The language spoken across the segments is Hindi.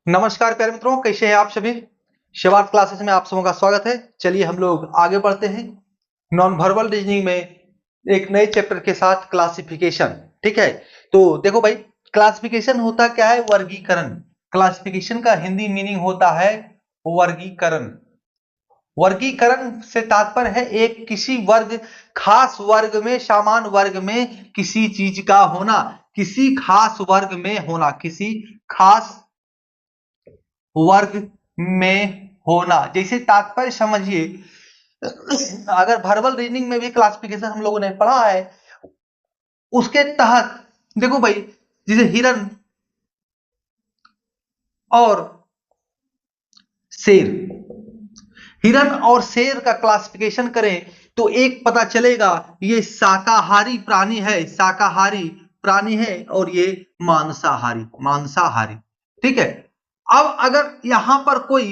नमस्कार प्यारे मित्रों, कैसे हैं आप सभी। शिवार्थ क्लासेस में आप सबों का स्वागत है। चलिए हम लोग आगे बढ़ते हैं नॉन वर्बल रीजनिंग में एक नए चैप्टर के साथ क्लासिफिकेशन। ठीक है, तो देखो भाई, क्लासिफिकेशन होता क्या है? वर्गीकरण। क्लासिफिकेशन का हिंदी मीनिंग होता है वर्गीकरण। वर्गीकरण से तात्पर्य है एक किसी वर्ग, खास वर्ग में, सामान्य वर्ग में किसी चीज का होना, किसी खास वर्ग में होना, किसी खास वर्ग में होना। जैसे तात्पर्य समझिए, अगर वर्बल रीजनिंग में भी क्लासिफिकेशन हम लोगों ने पढ़ा है, उसके तहत देखो भाई, जैसे हिरन और शेर, हिरन और शेर का क्लासिफिकेशन करें तो एक पता चलेगा, ये शाकाहारी प्राणी है, शाकाहारी प्राणी है, और ये मांसाहारी, मांसाहारी। ठीक है, अब अगर यहां पर कोई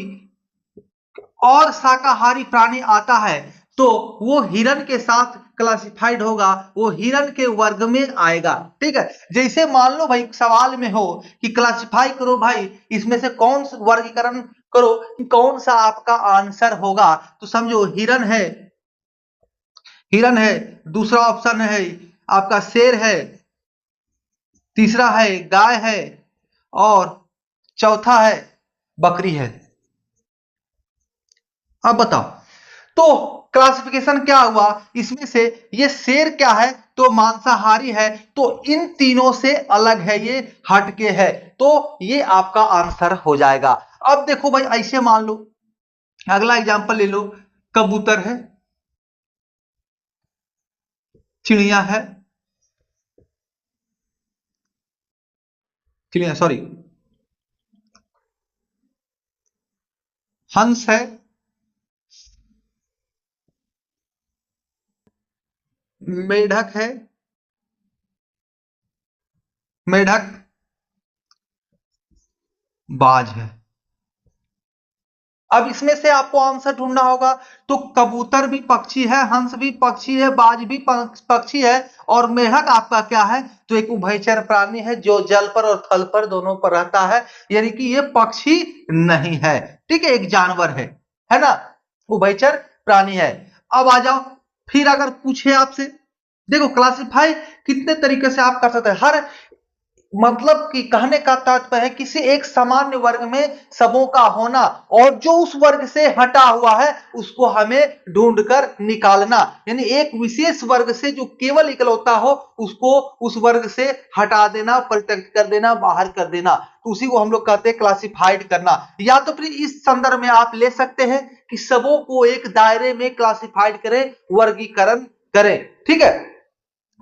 और शाकाहारी प्राणी आता है तो वो हिरन के साथ क्लासिफाइड होगा, वो हिरन के वर्ग में आएगा। ठीक है, जैसे मान लो भाई सवाल में हो कि क्लासिफाई करो भाई, इसमें से कौन सा वर्गीकरण करो कि कौन सा आपका आंसर होगा, तो समझो हिरन है, हिरन है, दूसरा ऑप्शन है आपका शेर है, तीसरा है गाय है, और चौथा है बकरी है। अब बताओ, तो क्लासिफिकेशन क्या हुआ इसमें से? ये शेर क्या है? तो मांसाहारी है, तो इन तीनों से अलग है, ये हटके है, तो ये आपका आंसर हो जाएगा। अब देखो भाई, ऐसे मान लो, अगला एग्जांपल ले लो, कबूतर है, चिड़िया है, चिड़िया सॉरी, हंस है, मेढक है, मेढक, बाज है। अब इसमें से आपको आंसर ढूंढना होगा, तो कबूतर भी पक्षी है, हंस भी पक्षी है, बाज भी पक्षी है, और मेढक आपका क्या है? तो एक उभयचर प्राणी है जो जल पर और थल पर दोनों पर रहता है, यानी कि ये पक्षी नहीं है। ठीक है, एक जानवर है ना, उभयचर प्राणी है। अब आ जाओ, फिर अगर पूछे आपसे, देखो क्लासिफाई कितने तरीके से आप कर सकते हैं। हर मतलब कि कहने का तात्पर्य है किसी एक सामान्य वर्ग में सबों का होना, और जो उस वर्ग से हटा हुआ है उसको हमें ढूंढकर निकालना, यानी एक विशेष वर्ग से जो केवल इकलौता हो उसको उस वर्ग से हटा देना, परित्यक्त कर देना, बाहर कर देना, तो उसी को हम लोग कहते हैं क्लासिफाइड करना। या तो फिर इस संदर्भ में आप ले सकते हैं कि सबों को एक दायरे में क्लासिफाइड करें, वर्गीकरण करें। ठीक है,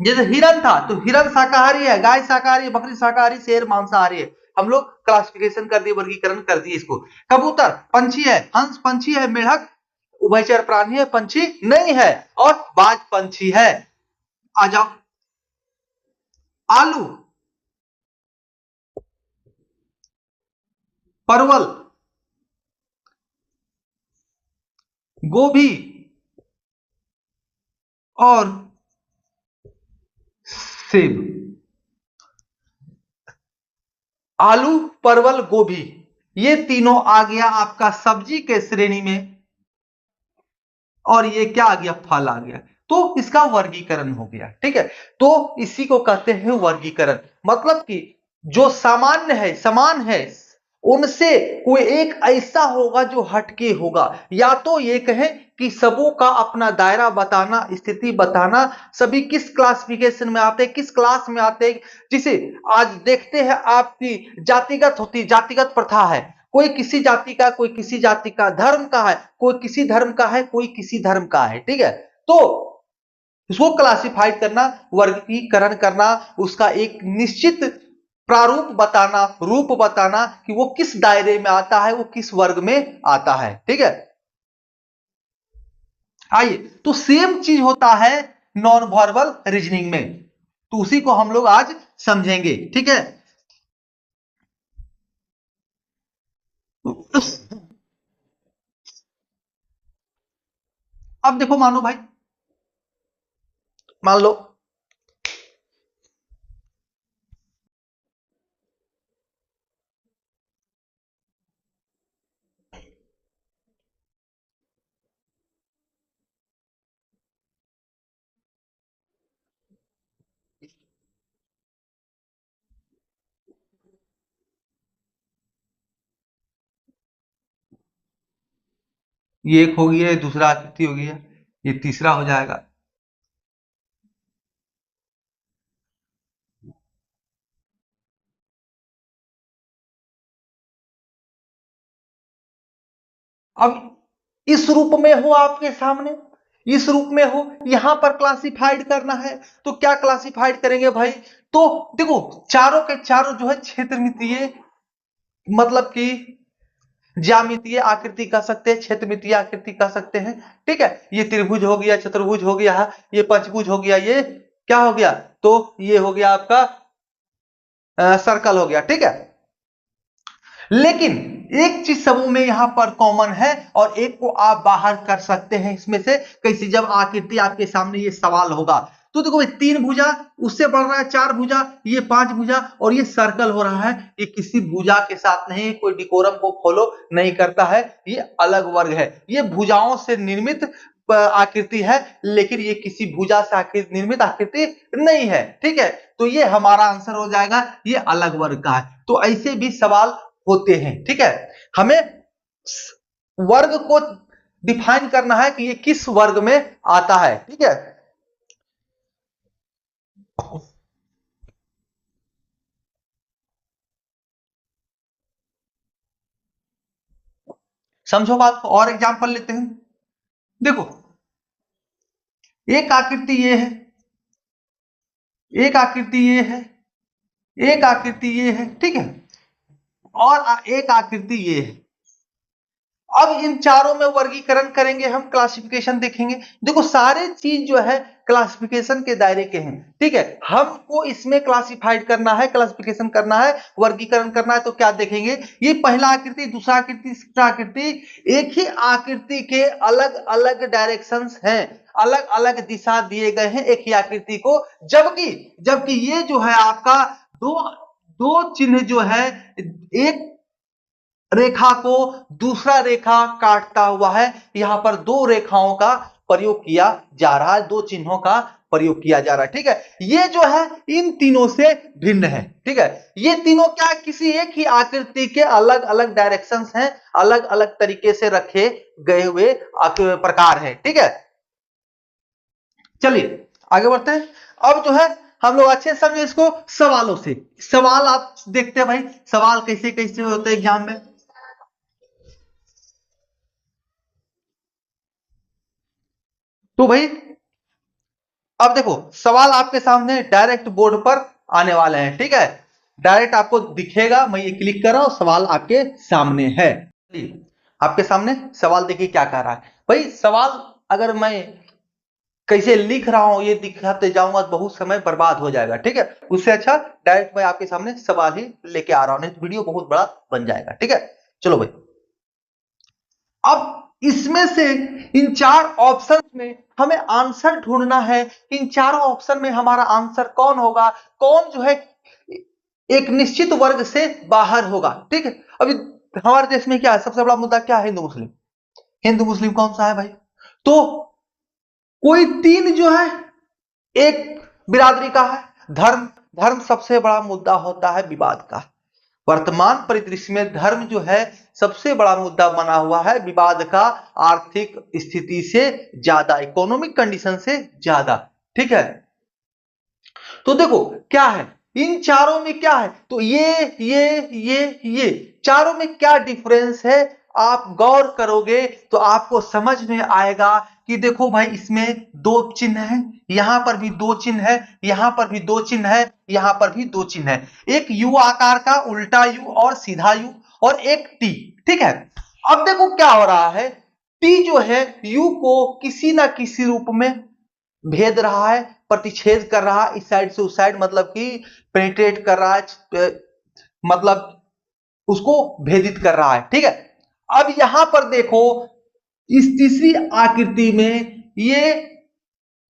जैसे हिरन था तो हिरन शाकाहारी है, गाय शाकाहारी है, बकरी शाकाहारी, शेर मांसाहारी है। हम लोग क्लासिफिकेशन कर दिए, वर्गीकरण कर दिए इसको। कबूतर पंछी है, हंस पंछी है, मेढक उभयचर प्राणी है, पंछी नहीं है, और बाज पंछी है। आ जाओ, आलू, परवल, गोभी और सेब। आलू, परवल, गोभी, ये तीनों आ गया आपका सब्जी के श्रेणी में, और ये क्या आ गया? फल आ गया, तो इसका वर्गीकरण हो गया। ठीक है, तो इसी को कहते हैं वर्गीकरण। मतलब कि जो सामान्य है, समान है, उनसे कोई एक ऐसा होगा जो हटके होगा। या तो ये कहें कि सबों का अपना दायरा बताना, स्थिति बताना, सभी किस क्लासिफिकेशन में आते हैं, किस क्लास में आते हैं। जिसे आज देखते हैं, आपकी जातिगत होती, जातिगत प्रथा है, कोई किसी जाति का, कोई किसी जाति का, धर्म का है, कोई किसी धर्म का है, कोई किसी धर्म का है। ठीक है, तो उसको क्लासिफाइड करना, वर्गीकरण करना, उसका एक निश्चित प्रारूप बताना, रूप बताना कि वो किस दायरे में आता है, वो किस वर्ग में आता है। ठीक है, आइए, तो सेम चीज होता है नॉन वर्बल रीजनिंग में, तो उसी को हम लोग आज समझेंगे। ठीक है, अब देखो, मानो भाई, मान लो ये एक हो गया, ये दूसरा आकृति हो गया, ये तीसरा हो जाएगा। अब इस रूप में हो आपके सामने, इस रूप में हो, यहां पर क्लासिफाइड करना है तो क्या क्लासिफाइड करेंगे भाई? तो देखो चारों के चारों जो है क्षेत्रमितीय, मतलब कि ज्यामितीय आकृति कह सकते हैं, क्षेत्रमितीय आकृति कह सकते हैं। ठीक है, ये त्रिभुज हो गया, चतुर्भुज हो गया, ये पंचभुज हो गया, ये क्या हो गया? तो ये हो गया आपका सर्कल हो गया। ठीक है, लेकिन एक चीज समूह में यहां पर कॉमन है और एक को आप बाहर कर सकते हैं इसमें से कैसे? जब आकृति आपके सामने ये सवाल होगा तो देखो भाई, 3 भुजा, उससे बढ़ रहा है 4 भुजा, ये 5 भुजा और ये सर्कल हो रहा है। ये किसी भुजा के साथ नहीं, कोई डिकोरम को फॉलो नहीं करता है, ये अलग वर्ग है। ये भुजाओं से निर्मित आकृति है, लेकिन ये किसी भुजा से निर्मित आकृति नहीं है। ठीक है, तो ये हमारा आंसर हो जाएगा, ये अलग वर्ग का है। तो ऐसे भी सवाल होते हैं। ठीक है, हमें वर्ग को डिफाइन करना है कि ये किस वर्ग में आता है। ठीक है, समझो बात को। और एग्जांपल लेते हैं। देखो, एक आकृति ये है, एक आकृति ये है, एक आकृति ये है। ठीक है, और एक आकृति ये है। अब इन चारों में वर्गीकरण करेंगे हम, क्लासिफिकेशन देखेंगे। देखो सारे चीज जो है क्लासिफिकेशन के दायरे के हैं। ठीक है, हमको इसमें क्लासिफाइड करना है, क्लासिफिकेशन करना है, वर्गीकरण करना है। तो क्या देखेंगे? ये पहला आकृति, दूसरा आकृति, तीसरा आकृति, एक ही आकृति के अलग अलग डायरेक्शंस हैं, अलग अलग दिशा दिए गए हैं एक ही आकृति को। जबकि जबकि ये जो है आपका दो दो चिन्ह जो है, एक रेखा को दूसरा रेखा काटता हुआ है। यहां पर दो रेखाओं का प्रयोग किया जा रहा है, दो चिन्हों का प्रयोग किया जा रहा है। ठीक है, ये जो है इन तीनों से भिन्न है। ठीक है, ये तीनों क्या, किसी एक ही आकृति के अलग अलग डायरेक्शंस हैं, अलग अलग तरीके से रखे गए हुए प्रकार है। ठीक है, चलिए आगे बढ़ते हैं। अब जो है हम लोग अच्छे से समझे इसको सवालों से। सवाल आप देखते हैं भाई, सवाल कैसे कैसे होते हैं एग्जाम में। तो भाई अब देखो, सवाल आपके सामने डायरेक्ट बोर्ड पर आने वाले हैं। ठीक है, डायरेक्ट आपको दिखेगा, मैं ये क्लिक कर रहा हूं, सवाल आपके सामने है। आपके सामने सवाल देखिए क्या कह रहा है भाई। सवाल अगर मैं कैसे लिख रहा हूं ये दिखाते जाऊंगा तो बहुत समय बर्बाद हो जाएगा। ठीक है, उससे अच्छा डायरेक्ट मैं आपके सामने सवाल ही लेके आ रहा हूं, नहीं तो वीडियो बहुत बड़ा बन जाएगा। ठीक है, चलो भाई, अब इसमें से इन चार ऑप्शन में हमें आंसर ढूंढना है। इन चारों ऑप्शन में हमारा आंसर कौन होगा, कौन जो है एक निश्चित वर्ग से बाहर होगा। ठीक है, अभी हमारे देश में क्या है, सबसे बड़ा मुद्दा क्या है? हिंदू मुस्लिम। हिंदू मुस्लिम कौन सा है भाई? तो कोई तीन जो है एक बिरादरी का है। धर्म, धर्म सबसे बड़ा मुद्दा होता है विवाद का। वर्तमान परिदृश्य में धर्म जो है सबसे बड़ा मुद्दा बना हुआ है विवाद का, आर्थिक स्थिति से ज्यादा, इकोनॉमिक कंडीशन से ज्यादा। ठीक है, तो देखो क्या है, इन चारों में क्या है? तो ये चारों में क्या डिफरेंस है? आप गौर करोगे तो आपको समझ में आएगा कि देखो भाई, इसमें दो चिन्ह हैं, यहां पर भी दो चिन्ह है, यहां पर भी दो चिन्ह है, यहां पर भी दो चिन्ह है। एक यू आकार का उल्टा यू और सीधा यू, और एक टी। ठीक है, अब देखो क्या हो रहा है, टी जो है यू को किसी ना किसी रूप में भेद रहा है, प्रतिच्छेद कर रहा है, इस साइड से उस साइड, मतलब कि पेनिट्रेट कर रहा है, मतलब उसको भेदित कर रहा है। ठीक है, अब यहां पर देखो, इस तीसरी आकृति में ये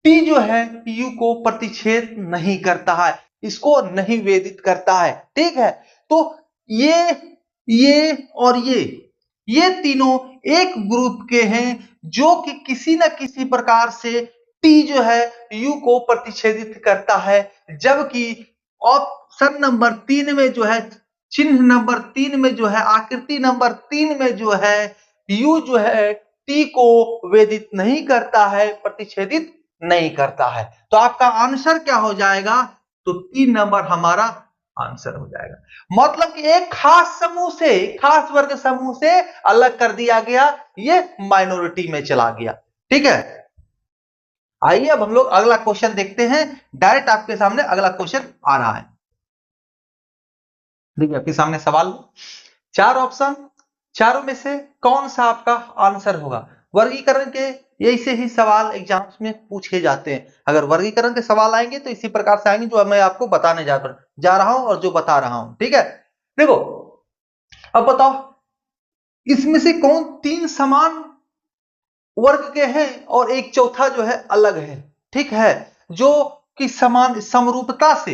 टी जो है यू को प्रतिच्छेद नहीं करता है, इसको नहीं वेदित करता है। ठीक है, तो ये और ये तीनों एक ग्रुप के हैं जो कि किसी न किसी प्रकार से टी जो है यू को प्रतिच्छेदित करता है। जबकि ऑप्शन नंबर 3 में जो है, चिन्ह नंबर 3 में जो है, आकृति नंबर 3 में जो है, यू जो है टी को वेदित नहीं करता है, प्रतिच्छेदित नहीं करता है। तो आपका आंसर क्या हो जाएगा? तो 3 नंबर हमारा आंसर हो जाएगा। मतलब कि एक खास समूह से, खास वर्ग समूह से अलग कर दिया गया, ये माइनॉरिटी में चला गया। ठीक है, आइए अब हम लोग अगला क्वेश्चन देखते हैं। डायरेक्ट आपके सामने अगला क्वेश्चन आ रहा है। देखिए आपके सामने सवाल, 4 ऑप्शन, चारों में से कौन सा आपका आंसर होगा? वर्गीकरण के ऐसे ही सवाल एग्जाम्स में पूछे जाते हैं। अगर वर्गीकरण के सवाल आएंगे तो इसी प्रकार से आएंगे जो मैं आपको बताने जा रहा हूं और जो बता रहा हूं। ठीक है, देखो अब बताओ, इसमें से कौन 3 समान वर्ग के हैं और एक चौथा जो है अलग है? ठीक है, जो कि समान समरूपता से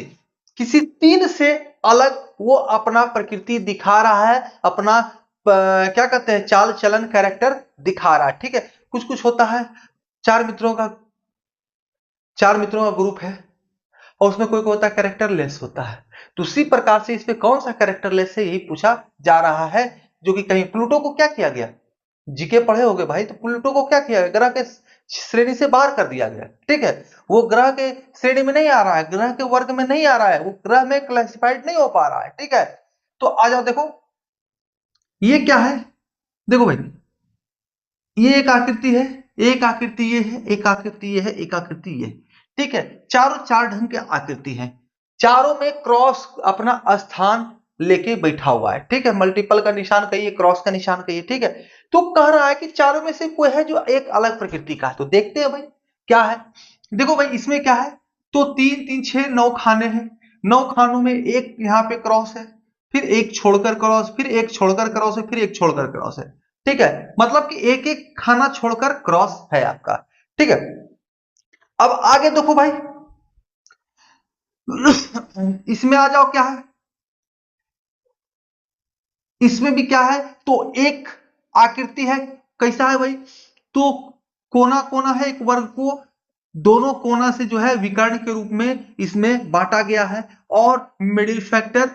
किसी 3 से अलग वो अपना प्रकृति दिखा रहा है, अपना क्या कहते हैं, चाल चलन कैरेक्टर दिखा रहा है। ठीक है, कुछ कुछ होता है, 4 मित्रों का ग्रुप है और उसमें कोई कोई होता है कैरेक्टरलेस होता है। तो उसी प्रकार से इसमें कौन सा कैरेक्टरलेस है, यही पूछा जा रहा है। जो कि कहीं प्लूटो को क्या किया गया, जीके पढ़े होगे भाई, तो प्लूटो को क्या किया गया, ग्रह के श्रेणी से बाहर कर दिया गया। ठीक है, वो ग्रह के श्रेणी में नहीं आ रहा है, ग्रह के वर्ग में नहीं आ रहा है, वो ग्रह में क्लासिफाइड नहीं हो पा रहा है। ठीक है, तो आ जाओ, देखो ये क्या है, देखो भाई ये एक आकृति है, एक आकृति ये है, एक आकृति ये है, एक आकृति ये है। ठीक है, चारों 4 ढंग के आकृति हैं, चारों में क्रॉस अपना स्थान लेके बैठा हुआ है। ठीक है, मल्टीपल का निशान कहिए, क्रॉस का निशान कहिए। ठीक है, तो कह रहा है कि चारों में से कोई है जो एक अलग प्रकृति का है। तो देखते हैं भाई क्या है। देखो भाई इसमें क्या है, तो 3 3 6 9 खाने हैं, 9 खानों में एक यहाँ पे क्रॉस है, फिर एक छोड़कर क्रॉस, फिर एक छोड़कर क्रॉस है, फिर एक छोड़कर क्रॉस है। ठीक है, मतलब कि एक एक खाना छोड़कर क्रॉस है आपका। ठीक है, अब आगे देखो भाई इसमें आ जाओ, क्या है इसमें भी क्या है, तो एक आकृति है, कैसा है भाई, तो कोना कोना है, एक वर्ग को दोनों कोना से जो है विकर्ण के रूप में इसमें बांटा गया है, और middle factor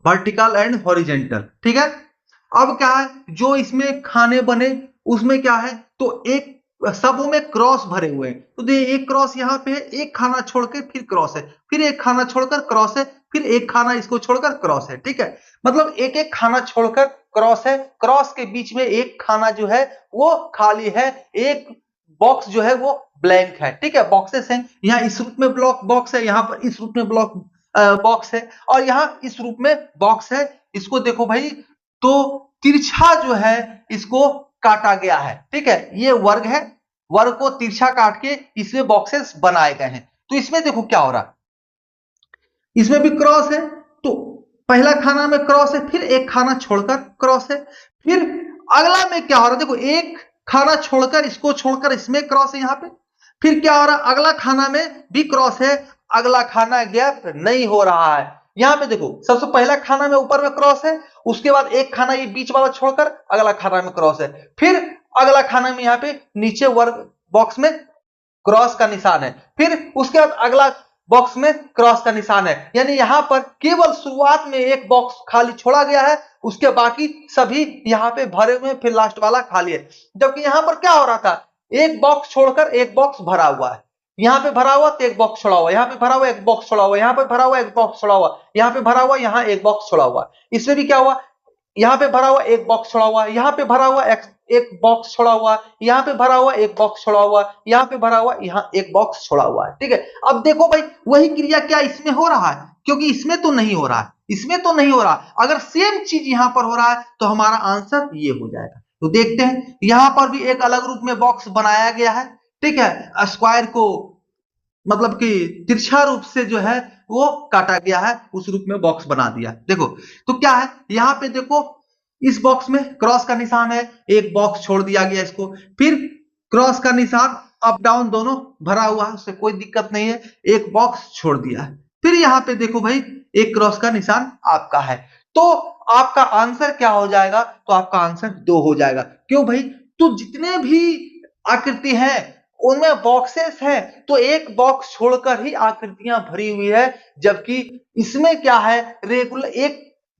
vertical and horizontal. ठीक है, अब क्या है, जो इसमें खाने बने उसमें क्या है, तो एक सबों में क्रॉस भरे हुए हैं। तो देखिए एक क्रॉस यहाँ पे है, एक खाना छोड़कर फिर क्रॉस है, फिर एक खाना छोड़कर क्रॉस है, फिर एक खाना इसको छोड़कर क्रॉस है। ठीक है, मतलब एक एक खाना छोड़कर क्रॉस है, क्रॉस के बीच में एक खाना जो है वो खाली है, एक बॉक्स जो है वो ब्लैंक है। ठीक है, बॉक्सेस हैं, यहाँ इस रूप में ब्लॉक बॉक्स है, यहाँ पर इस रूप में ब्लॉक बॉक्स है, और यहाँ इस रूप में बॉक्स है। इसको देखो भाई, तो तिरछा जो है इसको काटा गया है। ठीक है, ये वर्ग है, वर्ग को तिरछा काट के इसमें बॉक्सेस बनाए गए हैं। तो इसमें देखो क्या हो रहा है, इसमें भी क्रॉस है, तो पहला खाना में क्रॉस है, फिर एक खाना छोड़कर क्रॉस है, फिर अगला में क्या हो रहा है, देखो एक खाना छोड़कर इसको छोड़कर इसमें क्रॉस है यहाँ पे, फिर क्या हो रहा है, अगला खाना में भी क्रॉस है, अगला खाना गैप नहीं हो रहा है। यहाँ पे देखो सबसे पहला खाना में ऊपर में क्रॉस है, उसके बाद एक खाना ये बीच वाला छोड़कर अगला खाना में क्रॉस है, फिर अगला खाना में यहाँ पे नीचे वर्ग बॉक्स में क्रॉस का निशान है, फिर उसके बाद अगला बॉक्स में क्रॉस का निशान है। यानी यहां पर केवल शुरुआत में एक बॉक्स खाली छोड़ा गया है, उसके बाकी सभी यहां पे भरे हुए, फिर लास्ट वाला खाली है। जबकि यहां पर क्या हो रहा था, एक बॉक्स छोड़कर एक बॉक्स भरा हुआ है, यहाँ पे भरा हुआ तो एक बॉक्स छोड़ा हुआ, यहाँ पे भरा हुआ एक बॉक्स छोड़ा हुआ, यहाँ पे भरा हुआ एक बॉक्स छोड़ा हुआ, यहाँ पे भरा हुआ, यहाँ एक बॉक्स छोड़ा हुआ। इसमें भी क्या हुआ, यहाँ पे भरा हुआ एक बॉक्स छोड़ा हुआ, यहाँ पे भरा हुआ एक बॉक्स छोड़ा हुआ, यहाँ पे भरा हुआ एक बॉक्स छोड़ा हुआ, यहाँ पे भरा हुआ, यहाँ एक बॉक्स छोड़ा हुआ है। ठीक है, अब देखो भाई वही क्रिया क्या इसमें हो रहा है, क्योंकि इसमें तो नहीं हो रहा है, इसमें तो नहीं हो रहा। अगर सेम चीज यहां पर हो रहा है तो हमारा आंसर ये हो जाएगा। तो देखते हैं, यहां पर भी एक अलग रूप में बॉक्स बनाया गया है। ठीक है, स्क्वायर को मतलब कि तिरछा रूप से जो है वो काटा गया है, उस रूप में बॉक्स बना दिया। देखो तो क्या है, यहाँ पे देखो इस बॉक्स में क्रॉस का निशान है, एक बॉक्स छोड़ दिया गया इसको, फिर क्रॉस का निशान अप डाउन दोनों भरा हुआ है, उससे कोई दिक्कत नहीं है, एक बॉक्स छोड़ दिया है, फिर यहाँ पे देखो भाई एक क्रॉस का निशान आपका है। तो आपका आंसर क्या हो जाएगा, तो आपका आंसर 2 हो जाएगा। क्यों भाई, तो जितने भी आकृति हैं उनमें बॉक्सेस हैं, तो एक बॉक्स छोड़कर ही आकृतियां भरी हुई है, जबकि इसमें क्या है, रेगुलर एक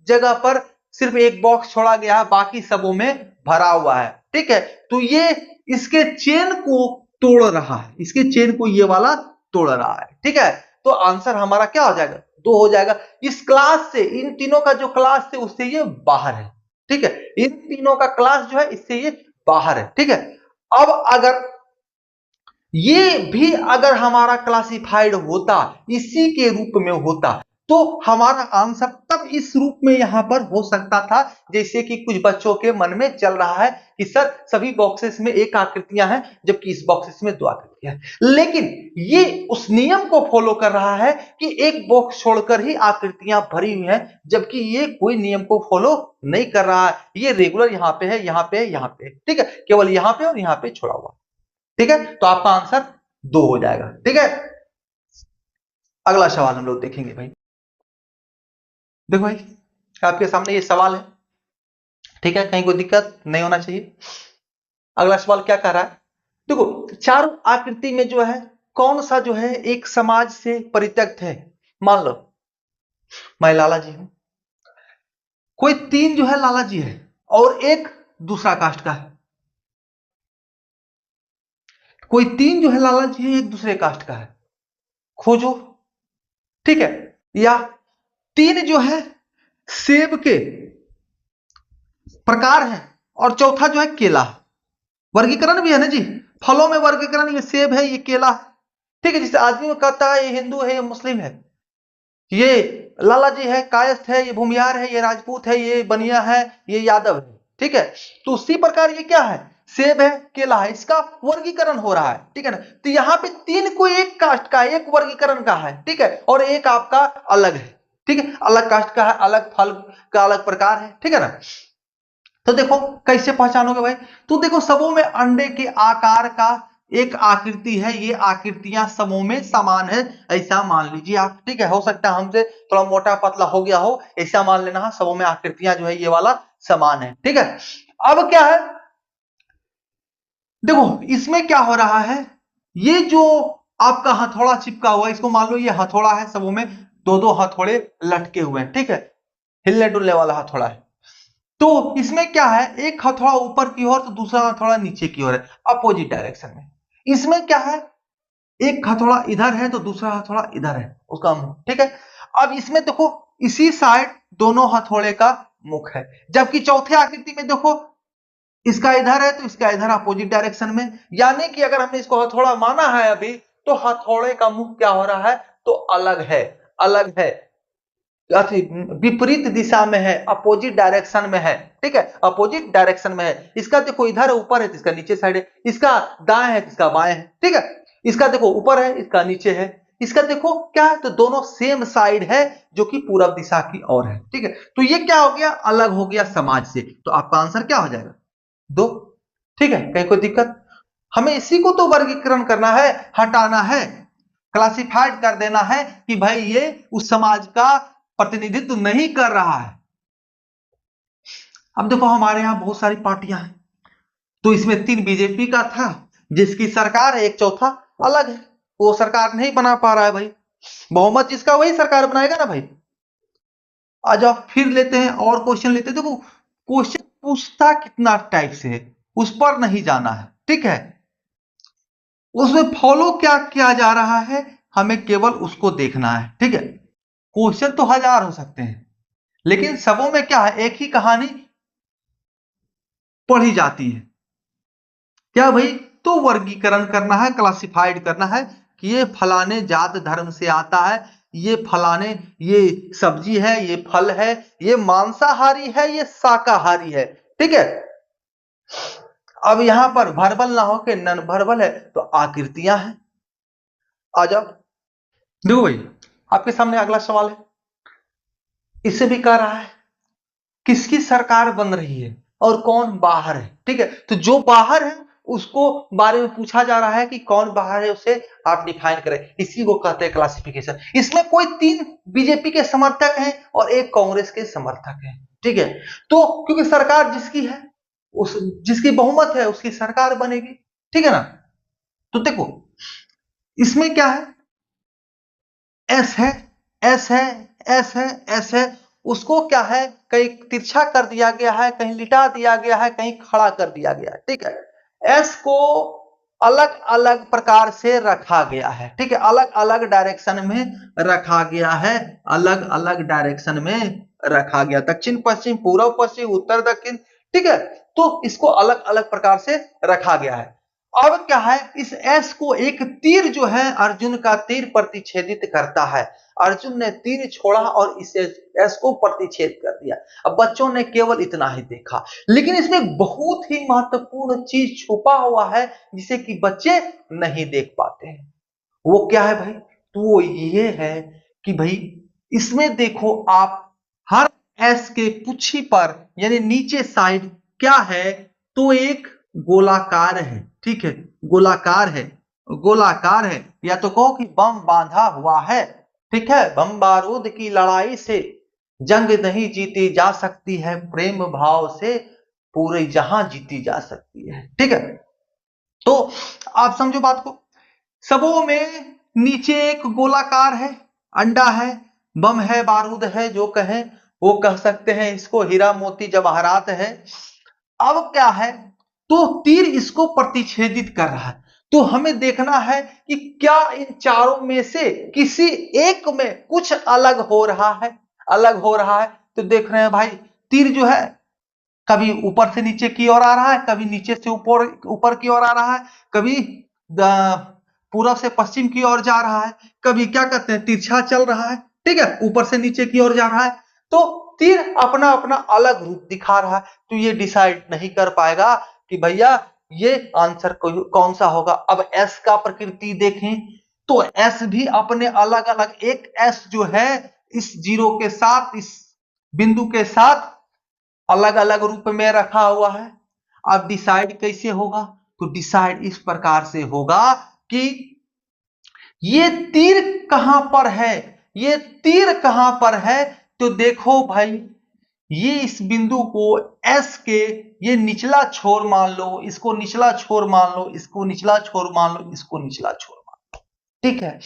जगह पर सिर्फ एक बॉक्स छोड़ा गया है, बाकी सबों में भरा हुआ है। ठीक है, तो ये इसके चेन को तोड़ रहा है, इसके चेन को ये वाला तोड़ रहा है, ठीक है। तो आंसर हमारा क्या हो जाएगा, 2 हो जाएगा। इस क्लास से, इन तीनों का जो क्लास है उससे ये बाहर है, ठीक है, इन तीनों का क्लास जो है इससे ये बाहर है, ठीक है। अब अगर ये भी अगर हमारा क्लासिफाइड होता, इसी के रूप में होता, तो हमारा आंसर तब इस रूप में यहां पर हो सकता था, जैसे कि कुछ बच्चों के मन में चल रहा है कि सर सभी बॉक्सेस में एक आकृतियां हैं, जबकि इस बॉक्सेस में 2 आकृतियां हैं। लेकिन ये उस नियम को फॉलो कर रहा है कि एक बॉक्स छोड़कर ही आकृतियां भरी हुई हैं, जबकि ये कोई नियम को फॉलो नहीं कर रहा है। ये रेगुलर यहां पे है, यहां पे है, यहां पे है, ठीक है, केवल यहां पे और यहां पे छोड़ा हुआ, ठीक है। तो आपका आंसर 2 हो जाएगा, ठीक है। अगला सवाल हम लोग देखेंगे भाई। देखो भाई, आपके सामने ये सवाल है, ठीक है, कहीं कोई दिक्कत नहीं होना चाहिए। अगला सवाल क्या कह रहा है, देखो, चारों आकृति में जो है कौन सा जो है एक समाज से परित्यक्त है। मान लो मैं लाला जी हूं, कोई 3 जो है लाला जी है और एक दूसरा कास्ट का है। कोई 3 जो है लाला जी है, एक दूसरे कास्ट का है, खोजो, ठीक है। या 3 जो है सेब के प्रकार है और चौथा जो है केला। वर्गीकरण भी है ना जी, फलों में वर्गीकरण, ये सेब है, ये केला है, ठीक है। जिसे आदमी में कहता है ये हिंदू है, ये मुस्लिम है, ये लाला जी है, कायस्थ है, ये भूमिहार है, ये राजपूत है, ये बनिया है, ये यादव है, ठीक है। तो उसी प्रकार ये क्या है, सेब है, केला है, इसका वर्गीकरण हो रहा है, ठीक है ना। तो यहाँ पे 3 को एक कास्ट का है, एक वर्गीकरण का है, ठीक है, और एक आपका अलग है, ठीक है, अलग कास्ट का है, अलग फल का अलग प्रकार है, ठीक है ना। तो देखो कैसे पहचानोगे भाई, तो देखो सबों में अंडे के आकार का एक आकृति है, ये आकृतियां सबों में समान है, ऐसा मान लीजिए आप, ठीक है। हो सकता है हमसे थोड़ा मोटा पतला हो गया हो, ऐसा मान लेना है, सबों में आकृतियां जो है ये वाला समान है, ठीक है। अब क्या है, देखो इसमें क्या हो रहा है, ये जो आपका हथौड़ा चिपका हुआ है, इसको मान लो ये हथौड़ा है, सबों में 2-2 हथौड़े लटके हुए हैं, ठीक है, हिलने डुलने वाला हथौड़ा है। तो इसमें क्या है, एक हथौड़ा ऊपर की ओर तो दूसरा हथौड़ा नीचे की ओर है, अपोजिट डायरेक्शन में। इसमें क्या है, एक हथौड़ा इधर है तो दूसरा हथौड़ा इधर है, उसका मुंह, ठीक है। अब इसमें देखो इसी साइड दोनों हथौड़े का मुख है, जबकि चौथे आकृति में देखो इसका इधर है तो इसका इधर, अपोजिट डायरेक्शन में। यानी कि अगर हमने इसको हथौड़ा माना है अभी, तो हथौड़े का मुख क्या हो रहा है, तो अलग है, अलग है, विपरीत दिशा में है, अपोजिट डायरेक्शन में है, ठीक है, अपोजिट डायरेक्शन में है। इसका देखो इधर है, ऊपर है तो इसका नीचे साइड है, इसका दाएं है तो इसका बाएं है, ठीक है। इसका देखो ऊपर है, इसका नीचे है, इसका देखो क्या है, तो दोनों सेम साइड है, जो कि पूरब दिशा की ओर है, ठीक है। तो ये क्या हो गया, अलग हो गया समाज से। तो आपका आंसर क्या हो जाएगा, 2, ठीक है। कहीं कोई दिक्कत, हमें इसी को तो वर्गीकरण करना है, हटाना है, क्लासिफाइड कर देना है कि भाई ये उस समाज का प्रतिनिधित्व नहीं कर रहा है। अब देखो हमारे यहां बहुत सारी पार्टियां हैं, तो इसमें 3 बीजेपी का था, जिसकी सरकार है, एक चौथा अलग है, वो सरकार नहीं बना पा रहा है भाई, बहुमत जिसका वही सरकार बनाएगा ना भाई। आज आप फिर लेते हैं और क्वेश्चन लेते हैं, देखो क्वेश्चन पूछता कितना टाइप से है, उस पर नहीं जाना है, ठीक है, उसमें फॉलो क्या किया जा रहा है, हमें केवल उसको देखना है, ठीक है। क्वेश्चन तो 1000 हो सकते हैं, लेकिन सबों में क्या है, एक ही कहानी पढ़ी जाती है, क्या भाई, तो वर्गीकरण करना है, क्लासिफाइड करना है कि ये फलाने जात धर्म से आता है, ये फलाने, ये सब्जी है, ये फल है, ये मांसाहारी है, ये शाकाहारी है, ठीक है। अब यहां पर भर्बल ना हो के नन भर्बल है, तो आकृतियां हैं। आ जाओ, देखो भाई आपके सामने अगला सवाल है, इससे भी कह रहा है किसकी सरकार बन रही है और कौन बाहर है, ठीक है। तो जो बाहर है उसको बारे में पूछा जा रहा है कि कौन बाहर है, उसे आप डिफाइन करें, इसी को कहते हैं क्लासिफिकेशन। इसमें कोई 3 बीजेपी के समर्थक हैं और एक कांग्रेस के समर्थक हैं, ठीक है। तो क्योंकि सरकार जिसकी है, उस जिसकी बहुमत है उसकी सरकार बनेगी, ठीक है ना। तो देखो इसमें क्या है, एस है, एस है, एस है, एस है, उसको क्या है, कहीं तिरछा कर दिया गया है, कहीं लिटा दिया गया है, कहीं खड़ा कर दिया गया है। ठीक है, एस को अलग अलग प्रकार से रखा गया है। ठीक है, अलग अलग डायरेक्शन में रखा गया है, अलग अलग डायरेक्शन में रखा गया, दक्षिण पश्चिम, पूर्व पश्चिम, उत्तर दक्षिण। ठीक है, तो इसको अलग अलग प्रकार से रखा गया है। अब क्या है, इस एस को एक तीर जो है अर्जुन का तीर प्रतिच्छेदित करता है। अर्जुन ने तीर छोड़ा और इस एस को प्रतिच्छेद कर दिया। अब बच्चों ने केवल इतना ही देखा, लेकिन इसमें बहुत ही महत्वपूर्ण चीज छुपा हुआ है जिसे कि बच्चे नहीं देख पाते हैं। वो क्या है भाई, तो वो ये है कि भाई इसमें देखो आप, हर एस के पुच्छी पर यानी नीचे साइड क्या है, तो एक गोलाकार है। ठीक है, गोलाकार है, गोलाकार है, या तो कहो कि बम बांधा हुआ है। ठीक है, बम बारूद की लड़ाई से जंग नहीं जीती जा सकती है, प्रेम भाव से पूरे जहां जीती जा सकती है। ठीक है, तो आप समझो बात को, सबों में नीचे एक गोलाकार है, अंडा है, बम है, बारूद है, जो कहें वो कह सकते हैं, इसको हीरा मोती जवाहरात है। अब क्या है, तो तीर इसको प्रतिच्छेदित कर रहा है। तो हमें देखना है कि क्या इन चारों में से किसी एक में कुछ अलग हो रहा है, अलग हो रहा है। तो देख रहे हैं भाई, तीर जो है कभी ऊपर से नीचे की ओर आ रहा है, कभी नीचे से ऊपर ऊपर की ओर आ रहा है, कभी पूर्व से पश्चिम की ओर जा रहा है, कभी क्या कहते हैं तिरछा चल रहा है। ठीक है, ऊपर से नीचे की ओर जा रहा है। तो तीर अपना अपना अलग रूप दिखा रहा है, तो ये डिसाइड नहीं कर पाएगा कि भैया ये आंसर कौन सा होगा। अब एस का प्रकृति देखें तो एस भी अपने अलग अलग, एक एस जो है इस जीरो के साथ, इस बिंदु के साथ अलग अलग रूप में रखा हुआ है। अब डिसाइड कैसे होगा, तो डिसाइड इस प्रकार से होगा कि ये तीर कहां पर है, ये तीर कहां पर है। तो देखो भाई, ये इस बिंदु को एस के ये निचला छोर मान लो, इसको निचला छोर मान लो, इसको निचला छोर मान लो, इसको निचला छोर मान लो। ठीक है,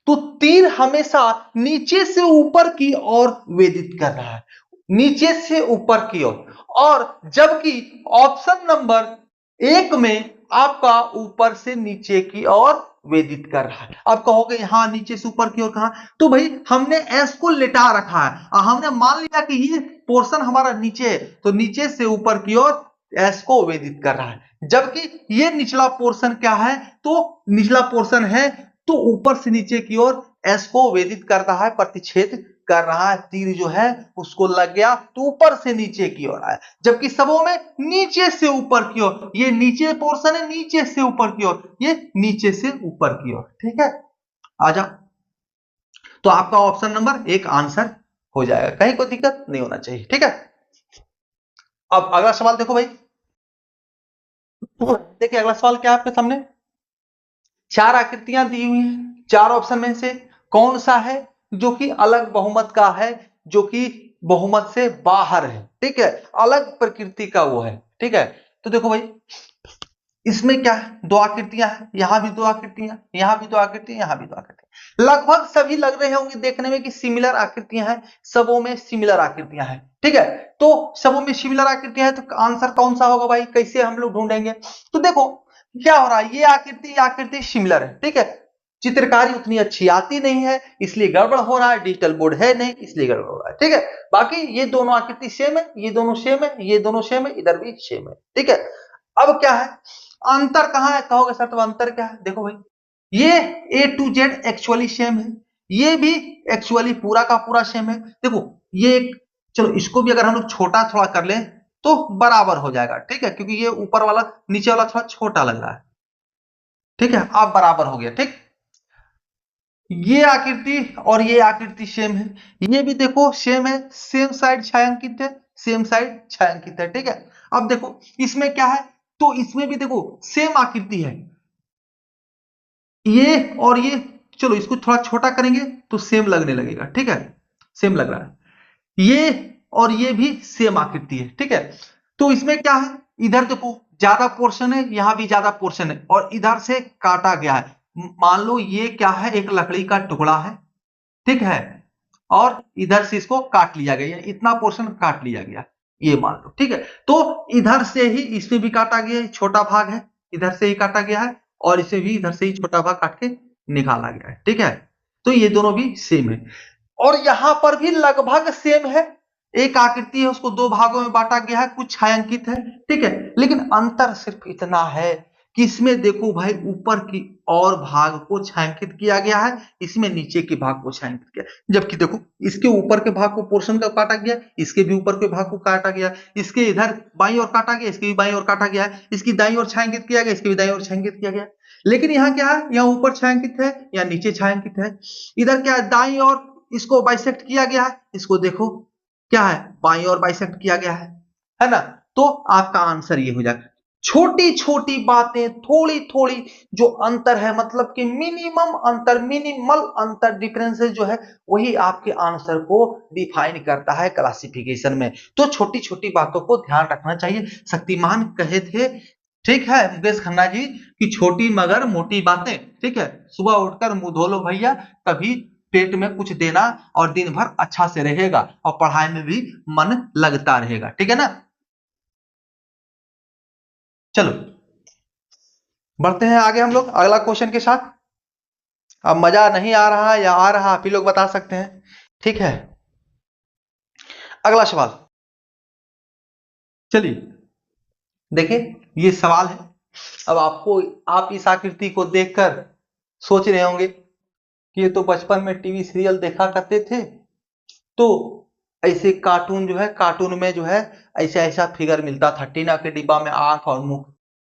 तो तीर हमेशा नीचे से ऊपर की ओर वेदित कर रहा है, नीचे से ऊपर की ओर। और जबकि ऑप्शन नंबर एक में आपका ऊपर से नीचे की ओर वेदित कर रहा है। अब कहोगे हाँ नीचे से ऊपर की ओर कहां, तो भाई हमने एस को लेटा रखा है और हमने मान लिया कि ये पोर्शन हमारा नीचे है, तो नीचे से ऊपर की ओर एस को वेदित कर रहा है। जबकि ये निचला पोर्शन क्या है, तो निचला पोर्शन है, तो ऊपर से नीचे की ओर एस को वेदित कर रहा है, प्रतिच्छेद कर रहा है। तीर जो है उसको लग गया तो ऊपर से नीचे की ओर आया, जबकि सबों में नीचे से ऊपर की ओर, ये नीचे पोर्शन है, नीचे से ऊपर की ओर, ये नीचे से ऊपर की ओर। ठीक है, आ जाओ। तो आपका ऑप्शन नंबर एक आंसर हो जाएगा, कहीं कोई दिक्कत नहीं होना चाहिए। ठीक है, अब अगला सवाल देखो भाई, देखिए अगला सवाल क्या है आपके सामने, चार आकृतियां दी हुई हैं, चार ऑप्शन में से कौन सा है जो कि अलग बहुमत का है, जो कि बहुमत से बाहर है। ठीक है, अलग प्रकृति का वो है। ठीक है, तो देखो भाई, इसमें क्या है, दो आकृतियां हैं, यहां भी दो आकृतियां, यहां भी दो आकृतियां, यहां भी दो आकृतियां, लगभग सभी लग रहे होंगे देखने में कि सिमिलर आकृतियां हैं, सबों में सिमिलर आकृतियां हैं। ठीक है, तो सबों में सिमिलर आकृतियां हैं, तो आंसर कौन सा होगा भाई, कैसे हम लोग ढूंढेंगे। तो देखो क्या हो रहा है, ये आकृति सिमिलर है। ठीक है, चित्रकारी उतनी अच्छी आती नहीं है इसलिए गड़बड़ हो रहा है, डिजिटल बोर्ड है नहीं इसलिए गड़बड़ हो रहा है। ठीक है, बाकी ये दोनों आकृति सेम है, ये दोनों सेम है, ये दोनों सेम है, इधर भी सेम है। ठीक है, अब क्या है, अंतर कहां है कहोगे सर, तो अंतर क्या है, देखो भाई, ये ए टू जेड एक्चुअली सेम है, ये भी एक्चुअली पूरा का पूरा सेम है। देखो ये एक, चलो इसको भी अगर हम लोग छोटा थोड़ा कर लें तो बराबर हो जाएगा। ठीक है, क्योंकि ये ऊपर वाला नीचे वाला थोड़ा छोटा लग रहा है। ठीक है, अब बराबर हो गया। ठीक, ये आकृति और ये आकृति सेम है, ये भी देखो सेम है, सेम साइड छायांकित है, सेम साइड छायांकित है। ठीक है, अब देखो इसमें क्या है, तो इसमें भी देखो सेम आकृति है, ये और ये, चलो इसको थोड़ा छोटा करेंगे तो सेम लगने लगेगा। ठीक है, सेम लग रहा है, ये और ये भी सेम आकृति है। ठीक है, तो इसमें क्या है, इधर देखो ज्यादा पोर्शन है, यहां भी ज्यादा पोर्शन है, और इधर से काटा गया है। मान लो ये क्या है, एक लकड़ी का टुकड़ा है। ठीक है, और इधर से इसको काट लिया गया, इतना पोर्शन काट लिया गया, ये मान लो, ठीक है। तो इधर से ही इसमें भी काटा गया, छोटा भाग है, इधर से ही काटा गया है, और इसे भी इधर से ही छोटा भाग काट के निकाला गया है, ठीक है। तो ये दोनों भी सेम है, और यहां पर भी लगभग सेम है। एक आकृति है, उसको दो भागों में बांटा गया है, कुछ छायांकित है, ठीक है, लेकिन अंतर सिर्फ इतना है कि इसमें देखो भाई ऊपर की और भाग को छायांकित किया गया है, इसमें नीचे के भाग को छायांकित किया, जबकि देखो इसके ऊपर के भाग को पोर्शन का काटा गया, इसके भी ऊपर के भाग को काटा गया, इसके इधर बाईं ओर काटा गया, इसके भी बाईं ओर काटा गया है, इसकी दाईं ओर छायांकित किया गया, इसके भी दाईं ओर छायांकित किया गया। लेकिन यहाँ क्या है, यहाँ ऊपर छायांकित है, यहाँ नीचे छायांकित है, इधर क्या है, दाईं ओर इसको बाइसेक्ट किया गया है, इसको देखो क्या है, बाईं ओर बाइसेक्ट किया गया है ना। तो आपका आंसर ये हो जाएगा। छोटी छोटी बातें, थोड़ी थोड़ी जो अंतर है, मतलब कि मिनिमम अंतर, मिनिमल अंतर, डिफरेंसेस जो है, वही आपके आंसर को डिफाइन करता है क्लासिफिकेशन में। तो छोटी छोटी बातों को ध्यान रखना चाहिए। शक्तिमान कहे थे, ठीक है, मुकेश खन्ना जी, कि छोटी मगर मोटी बातें, ठीक है, सुबह उठकर मुंह धो लो भैया, तभी पेट में कुछ देना और दिन भर अच्छा से रहेगा और पढ़ाई में भी मन लगता रहेगा, ठीक है ना। चलो बढ़ते हैं आगे हम लोग अगला क्वेश्चन के साथ। अब मजा नहीं आ रहा या आ रहा, आप ही लोग बता सकते हैं, ठीक है। अगला सवाल, चलिए देखिए, ये सवाल है। अब आपको, आप इस आकृति को देखकर सोच रहे होंगे कि ये तो बचपन में टीवी सीरियल देखा करते थे, तो ऐसे कार्टून जो है, कार्टून में जो है ऐसा ऐसा फिगर मिलता था, टीना के डिब्बा में आंख और मुंह,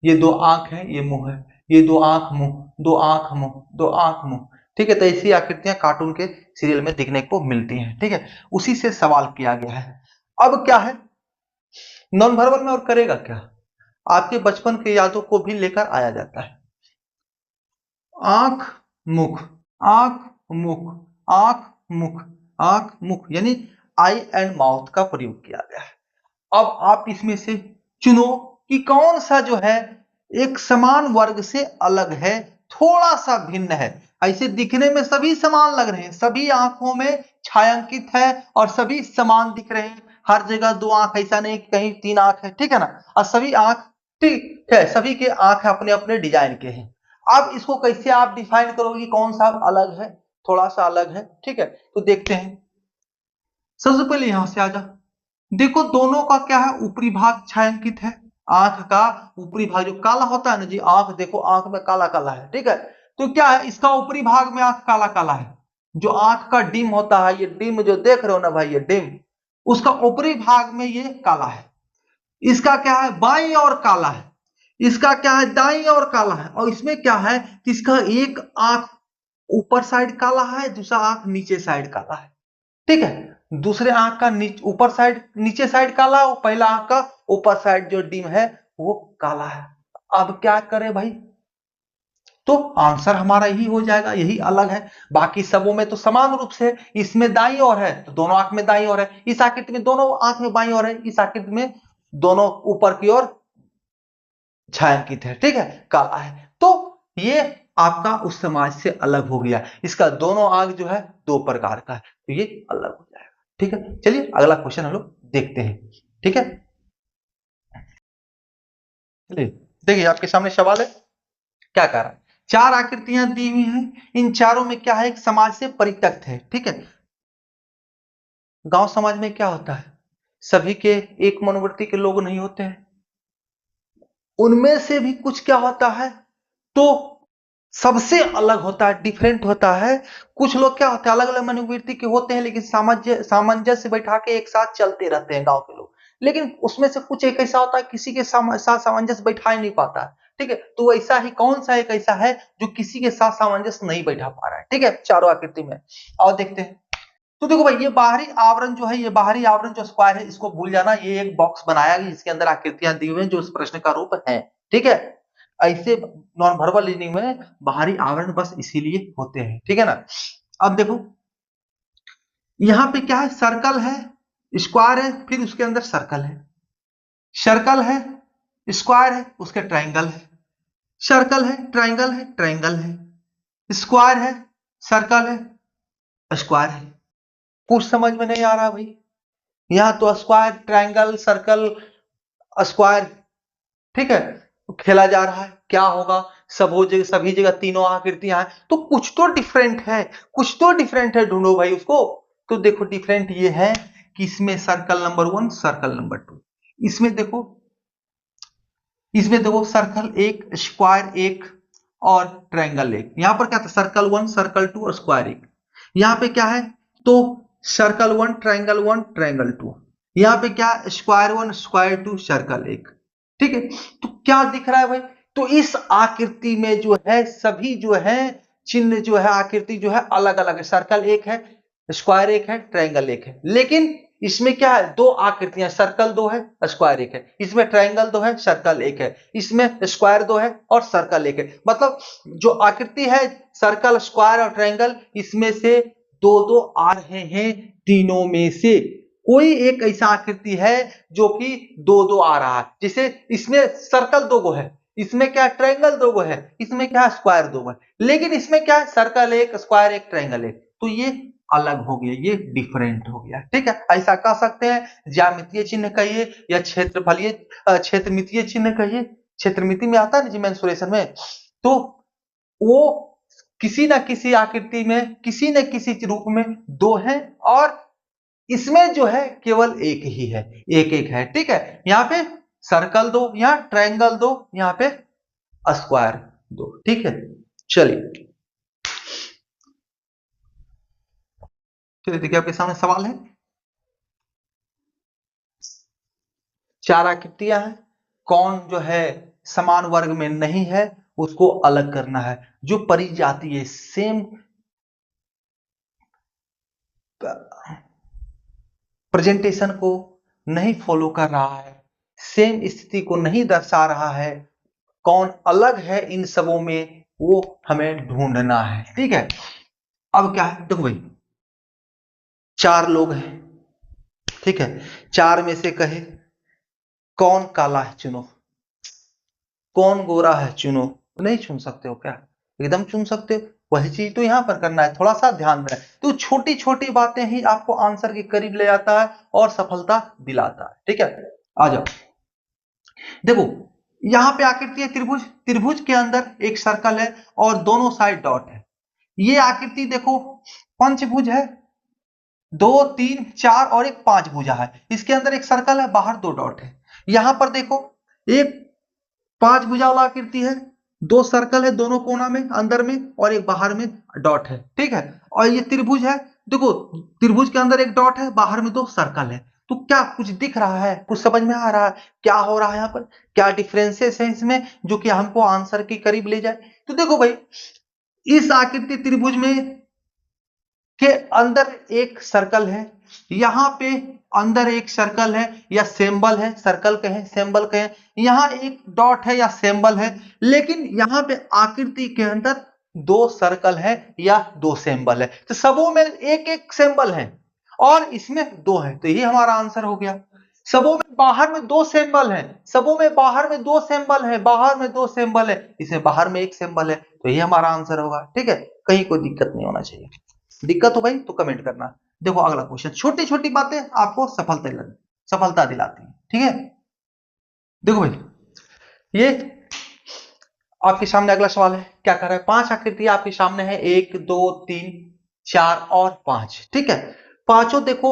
ये दो आंख है, ये मुंह है, ये दो आंख मुंह, दो आंख मुंह, दो आंख मुंह, ठीक है। तो ऐसी आकृतियां कार्टून के सीरियल में देखने को मिलती हैं, ठीक है। उसी से सवाल किया गया है। अब क्या है, नॉन वर्बल में और करेगा क्या, आपके बचपन के यादों को भी लेकर आया जाता है। आंख मुख, आंख मुख, आंख मुख, आंख मुख, यानी आई एंड माउथ का प्रयोग किया गया है। अब आप इसमें से चुनो कि कौन सा जो है एक समान वर्ग से अलग है, थोड़ा सा भिन्न है। ऐसे दिखने में सभी समान लग रहे हैं, सभी आंखों में छायांकित है और सभी समान दिख रहे हैं, हर जगह दो आंख, ऐसा नहीं कहीं तीन आंख है, ठीक है ना, और सभी आंख ठीक है, सभी के आंख अपने अपने डिजाइन के हैं। अब इसको कैसे आप डिफाइन करोगे, कौन सा अलग है, थोड़ा सा अलग है, ठीक है। तो देखते हैं, सबसे पहले यहां से आ जा, देखो दोनों का क्या है, ऊपरी भाग छायांकित है, आंख का ऊपरी भाग जो काला होता है ना जी, आंख देखो, आंख में काला काला है, ठीक है। तो क्या है, इसका ऊपरी भाग में आंख काला काला है, जो आंख का डिम होता है, ये डिम जो देख रहे हो ना भाई, ये डिम, उसका ऊपरी भाग में ये काला है। इसका क्या है, बाईं और काला है, इसका क्या है, दाईं और काला है, और इसमें क्या है कि इसका एक आंख ऊपर साइड काला है, दूसरा आंख नीचे साइड काला है, ठीक है। दूसरे आंख का ऊपर साइड नीचे साइड काला, और पहला आंख का ऊपर साइड जो डिम है वो काला है। अब क्या करें भाई, तो आंसर हमारा यही हो जाएगा, यही अलग है। बाकी सबों में तो समान रूप से, इसमें दाईं ओर है तो दोनों आंख में दाईं ओर है, इस आकृति में दोनों आंख में बाईं ओर है, इस आकृति में दोनों ऊपर की ओर छायांकित है, ठीक है, काला है। तो ये आपका उस समाज से अलग हो गया, इसका दोनों आंख जो है दो प्रकार का है, तो ये अलग हो जाएगा, ठीक है। चलिए अगला क्वेश्चन हम लोग देखते हैं, ठीक है। चलिए देखिए, आपके सामने सवाल है, क्या कह रहा है, चार आकृतियां दी हुई हैं, इन चारों में क्या है, एक समाज से परित्यक्त है, ठीक है। गांव समाज में क्या होता है, सभी के एक मनोवृत्ति के लोग नहीं होते हैं, उनमें से भी कुछ क्या होता है, तो सबसे अलग होता है, डिफरेंट होता है। कुछ लोग क्या होते हैं, अलग अलग मनोवृत्ति के होते हैं, लेकिन सामंजस्य बैठा के एक साथ चलते रहते हैं गांव के लोग। लेकिन उसमें से कुछ एक ऐसा होता है, किसी के साथ सामंजस्य बैठा ही नहीं पाता है, ठीक है। तो वैसा ही कौन सा एक ऐसा है जो किसी के साथ सामंजस्य नहीं बैठा पा रहा है, ठीक है, चारों आकृति में। और देखते हैं, तो देखो भाई, ये बाहरी आवरण जो है, ये बाहरी आवरण जो स्क्वायर है, इसको भूल जाना, ये एक बॉक्स बनाया गया जिसके अंदर आकृतियां दी हुई हैं जो इस प्रश्न का रूप है, ठीक है। ऐसे नॉन वर्बल रीजनिंग में बाहरी आवरण बस इसीलिए होते हैं, ठीक है ना। अब देखो, यहां पे क्या है, सर्कल है, स्क्वायर है, फिर उसके अंदर सर्कल है, सर्कल है, स्क्वायर है, उसके ट्राइंगल है, सर्कल है, ट्राइंगल है, ट्राइंगल है, स्क्वायर है, सर्कल है, स्क्वायर है, कुछ समझ में नहीं आ रहा भाई। यहाँ तो स्क्वायर, ट्रायंगल, सर्कल, स्क्वायर, ठीक है, तो खेला जा रहा है। क्या होगा, सभी जगह तीनों आकृतियां हैं, तो कुछ तो डिफरेंट है, कुछ तो डिफरेंट है, ढूंढो भाई उसको। तो देखो डिफरेंट ये है कि इसमें सर्कल नंबर 1, सर्कल नंबर 2, इसमें देखो, इसमें देखो सर्कल एक, स्क्वायर एक और ट्रायंगल एक। यहां पर क्या था, सर्कल 1, सर्कल 2 और स्क्वायर एक। यहां पे क्या है, तो सर्कल 1, ट्रायंगल 1, ट्रायंगल 2। यहां पे क्या, स्क्वायर 1, स्क्वायर 2, सर्कल एक। ठीक है, तो क्या दिख रहा है भाई, तो इस आकृति में जो है सभी जो है चिन्ह जो है, आकृति जो है अलग अलग है। सर्कल एक है, स्क्वायर एक है, ट्रायंगल एक है, लेकिन इसमें क्या है, दो आकृतियां, सर्कल दो है, स्क्वायर एक है। इसमें ट्रायंगल दो है, सर्कल एक है। इसमें स्क्वायर दो है और सर्कल एक है। मतलब जो आकृति है सर्कल, स्क्वायर और ट्रायंगल, इसमें से दो दो आ रहे हैं। तीनों में से कोई एक ऐसा आकृति है जो कि दो दो आ रहा है। जैसे इसमें सर्कल दो गो है, इसमें क्या ट्रायंगल दो गो है, इसमें क्या स्क्वायर दो गो है, लेकिन इसमें क्या है, सर्कल एक, स्क्वायर एक, ट्रायंगल एक। तो ये अलग हो गया, ये डिफरेंट हो गया। ठीक है, ऐसा कह सकते हैं। ज्यामितीय चिन्ह कहिए या क्षेत्रफलीय, क्षेत्रमितीय चिन्ह कहिए। क्षेत्रमिति में आता है ना जी, मेंसुरेशन में, तो वो किसी न किसी आकृति में, किसी न किसी रूप में दो है, और इसमें जो है केवल एक ही है, एक एक है। ठीक है, यहाँ पे सर्कल दो, यहाँ ट्रायंगल दो, यहाँ पे स्क्वायर दो। ठीक है, चलिए चलिए देखिए आपके सामने सवाल है। चार आकृतियां हैं, कौन जो है समान वर्ग में नहीं है उसको अलग करना है। जो परिजातीय है, सेम प्रेजेंटेशन को नहीं फॉलो कर रहा है, सेम स्थिति को नहीं दर्शा रहा है, कौन अलग है इन सबों में, वो हमें ढूंढना है। ठीक है, अब क्या है, देखो भाई, चार लोग हैं। ठीक है, चार में से कहे कौन काला है चुनो, कौन गोरा है चुनो। नहीं चुन सकते हो क्या, एकदम चुन सकते हो। वही चीज तो यहां पर करना है, थोड़ा सा ध्यान देना है। तो छोटी छोटी बातें ही आपको आंसर के करीब ले जाता है और सफलता दिलाता है। ठीक है, आ जाओ, देखो यहां पे आकृति है त्रिभुज, त्रिभुज के अंदर एक सर्कल है और दोनों साइड डॉट है। ये आकृति देखो पंचभुज है, दो तीन चार और एक पांच भुजा है। इसके अंदर एक सर्कल है, बाहर दो डॉट है। यहां पर देखो एक पांच भुजा वाला आकृति है, दो सर्कल है दोनों कोना में, अंदर में, और एक बाहर में डॉट है। ठीक है, और ये त्रिभुज है, देखो त्रिभुज के अंदर एक डॉट है, बाहर में दो सर्कल है। तो क्या कुछ दिख रहा है, कुछ समझ में आ रहा है क्या हो रहा है यहाँ पर, क्या डिफरेंसेस है इसमें जो कि हमको आंसर के करीब ले जाए। तो देखो भाई, इस आकृति त्रिभुज में के अंदर एक सर्कल है, यहां पे अंदर एक सर्कल है या सिंबल है, सर्कल कहें सिंबल कहें, यहां एक डॉट है या सिंबल है, लेकिन यहां पे आकृति के अंदर दो सर्कल है या दो सिंबल है। तो सबों में एक एक सिंबल है और इसमें दो है, तो ये हमारा आंसर हो गया। सबों में बाहर में दो सिंबल है, सबों में बाहर में दो सिंबल है, बाहर में दो सिंबल है, इसमें बाहर में एक सिंबल है, तो ये हमारा आंसर होगा। ठीक है, कहीं कोई दिक्कत नहीं होना चाहिए। दिक्कत हो गई तो कमेंट करना। देखो अगला क्वेश्चन, छोटी छोटी बातें आपको सफलता दिलाती है। ठीक है, देखो भाई, ये आपके सामने अगला सवाल है। क्या कर रहा है, पांच आकृति आपके सामने है, एक दो तीन चार और पांच। ठीक है, पांचों देखो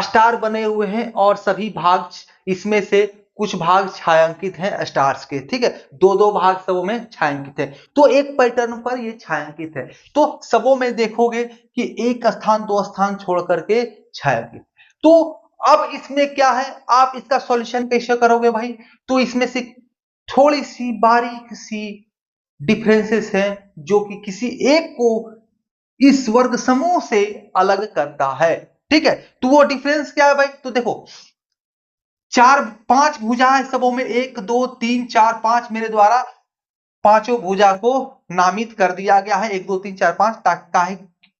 स्टार बने हुए हैं और सभी भाग, इसमें से कुछ भाग छायांकित हैं स्टार्स के। ठीक है, दो दो भाग सबों में छायांकित है, तो एक पैटर्न पर ये छायांकित है। तो सबों में देखोगे कि एक स्थान दो स्थान छोड़ करके छायांकित। तो अब इसमें क्या है, आप इसका सॉल्यूशन कैसे करोगे भाई, तो इसमें से थोड़ी सी बारीक सी डिफरेंसेस हैं जो कि किसी एक को इस वर्ग समूह से अलग करता है। ठीक है, तो वो डिफरेंस क्या है भाई, तो देखो चार पांच भुजा है सबों में, एक दो तीन चार पांच, मेरे द्वारा पांचों भुजा को नामित कर दिया गया है, एक दो तीन चार पांच, ताकि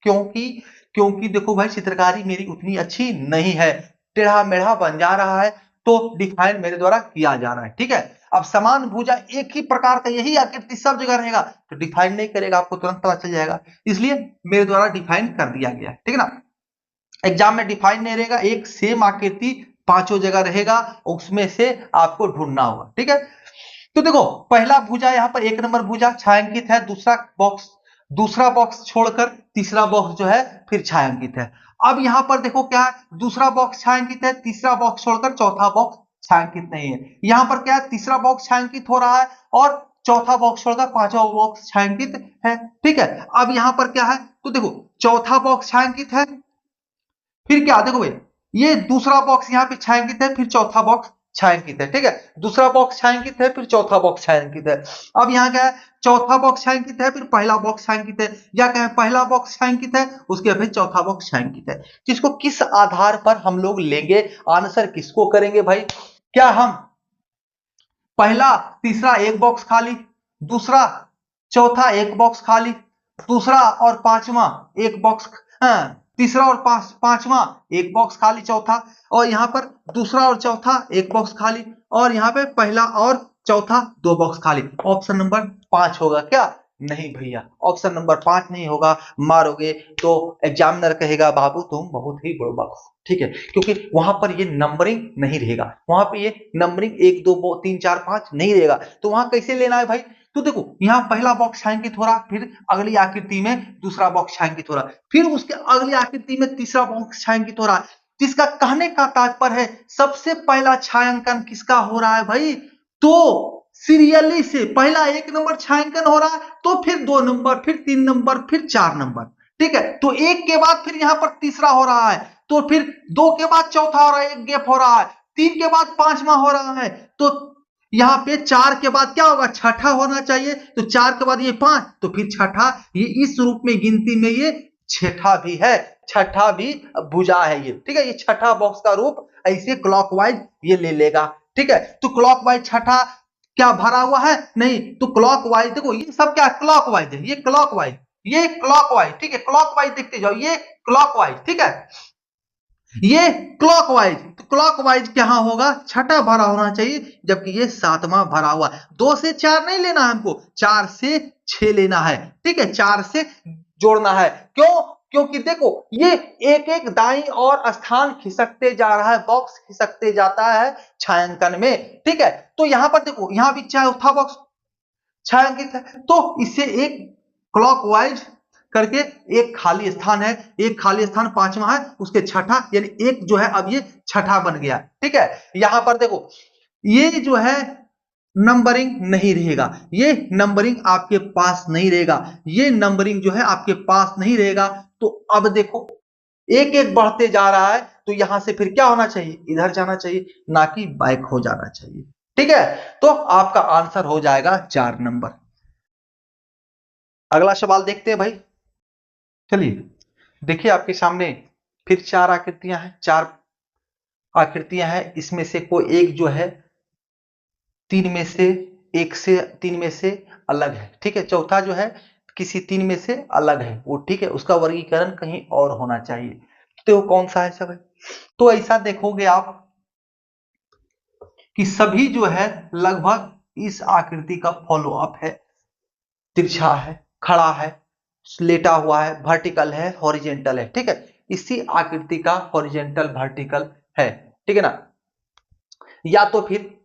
क्योंकि क्योंकि देखो भाई चित्रकारी मेरी उतनी अच्छी नहीं है, टेढ़ा मेढ़ा बन जा रहा है, तो डिफाइन मेरे द्वारा किया जा रहा है। ठीक है, अब समान भुजा एक ही प्रकार का यही आकृति सब जगह रहेगा तो डिफाइन नहीं करेगा, आपको तुरंत पता चल जाएगा, इसलिए मेरे द्वारा डिफाइन कर दिया गया है। ठीक है ना, एग्जाम में डिफाइन नहीं रहेगा, एक सेम आकृति पांचों जगह रहेगा, उसमें से आपको ढूंढना होगा। ठीक है, तो देखो पहला भुजा यहाँ पर 1 नंबर भुजा छायांकित है, दूसरा बॉक्स छोड़कर तीसरा बॉक्स जो है फिर छायांकित है। अब यहाँ पर देखो क्या है, दूसरा बॉक्स छायांकित है, तीसरा बॉक्स छोड़कर चौथा बॉक्स छायांकित नहीं है। यहाँ पर क्या है, तीसरा बॉक्स छायांकित हो रहा है और चौथा बॉक्स छोड़कर पांचवा बॉक्स छायांकित है। ठीक है, अब यहाँ पर क्या है, तो देखो चौथा बॉक्स छायांकित है, फिर क्या देखो भाई, ये दूसरा बॉक्स यहाँ पे छायांकित है, फिर चौथा बॉक्स छायांकित है। ठीक है, दूसरा बॉक्स छायांकित है, फिर चौथा बॉक्स छायांकित है। अब यहाँ क्या है, चौथा बॉक्स छायांकित है, फिर पहला बॉक्स छायांकित है, या क्या है, पहला बॉक्स छायांकित है, उसके फिर चौथा बॉक्स छायांकित है। जिसको किस आधार पर हम लोग लेंगे, आंसर किसको करेंगे भाई, क्या हम पहला तीसरा एक बॉक्स खाली, दूसरा चौथा एक बॉक्स खाली, दूसरा और पांचवा एक बॉक्स, तीसरा और पांचवा एक बॉक्स खाली चौथा, और यहाँ पर दूसरा और चौथा एक बॉक्स खाली, और यहाँ पे पहला और चौथा 2 बॉक्स खाली। ऑप्शन नंबर 5 होगा क्या, नहीं भैया ऑप्शन नंबर 5 नहीं होगा, मारोगे तो एग्जामिनर कहेगा बाबू तुम बहुत ही बुड़बक हो। ठीक है, क्योंकि वहां पर ये नंबरिंग नहीं रहेगा, वहां पे ये नंबरिंग 1 2 3 4 5 नहीं रहेगा, तो वहां कैसे लेना है भाई, तो देखो यहाँ पहला बॉक्स छायांकित हो रहा, फिर अगली आकृति में दूसरा बॉक्स छायांकित हो रहा, फिर उसके अगली आकृति में तीसरा बॉक्स छायांकित हो रहा। जिसका कहने का तात्पर्य है सबसे पहला छायांकन किसका हो रहा है भाई, तो सीरियली से पहला 1 नंबर छायांकन हो रहा है, तो फिर 2 नंबर, फिर 3 नंबर, फिर 4 नंबर। ठीक है, तो एक के बाद फिर यहाँ पर तीसरा हो रहा है, तो फिर 2 के बाद चौथा हो रहा है, एक गैप हो रहा है, 3 के बाद पांचवा हो रहा है, तो यहाँ पे 4 के बाद क्या होगा, छठा होना चाहिए, तो 4 के बाद ये 5, तो फिर छठा, ये इस रूप में गिनती में ये छठा भी है, छठा भी भुजा है ये। ठीक है, ये छठा बॉक्स का रूप ऐसे क्लॉकवाइज ये ले लेगा। ठीक है, तो क्लॉकवाइज छठा क्या भरा हुआ है, नहीं, तो क्लॉकवाइज देखो ये सब क्या क्लॉकवाइज है, ये क्लॉकवाइज, ये क्लॉकवाइज। ठीक है, क्लॉकवाइज देखते जाओ, ये क्लॉकवाइज। ठीक है, ये क्लॉकवाइज, तो क्लॉकवाइज क्या होगा, छठा भरा होना चाहिए, जबकि ये 7वां भरा हुआ है। 2 से 4 नहीं लेना है हमको, 4 से 6 लेना है। ठीक है, 4 से जोड़ना है, क्यों, क्योंकि देखो ये एक एक दाईं और स्थान खिसकते जा रहा है, बॉक्स खिसकते जाता है छायांकन में। ठीक है, तो यहां पर देखो, यहां भी चौथा बॉक्स छायांकित है, तो इससे एक क्लॉकवाइज करके एक खाली स्थान है, एक खाली स्थान पांचवा है, उसके छठा, यानी एक जो है अब ये छठा बन गया। ठीक है, यहां पर देखो ये जो है नंबरिंग नहीं रहेगा, ये नंबरिंग आपके पास नहीं रहेगा, ये नंबरिंग जो है आपके पास नहीं रहेगा। तो अब देखो एक एक बढ़ते जा रहा है, तो यहां से फिर क्या होना चाहिए, इधर जाना चाहिए, ना कि बैक हो जाना चाहिए। ठीक है, तो आपका आंसर हो जाएगा 4 नंबर। अगला सवाल देखते हैं भाई, चलिए देखिए आपके सामने फिर 4 आकृतियां हैं, 4 आकृतियां हैं, इसमें से कोई एक जो है 3 में से, एक से 3 में से अलग है। ठीक है, चौथा जो है किसी 3 में से अलग है वो। ठीक है, उसका वर्गीकरण कहीं और होना चाहिए, तो वो कौन सा है सब है, तो ऐसा देखोगे आप कि सभी जो है लगभग इस आकृति का फॉलो अप है, तिरछा है, खड़ा है, लेटा हुआ है, वर्टिकल है, हॉरिजेंटल है। ठीक है, इसी आकृति का हॉरिजेंटल वर्टिकल है। ठीक है ना, या तो फिर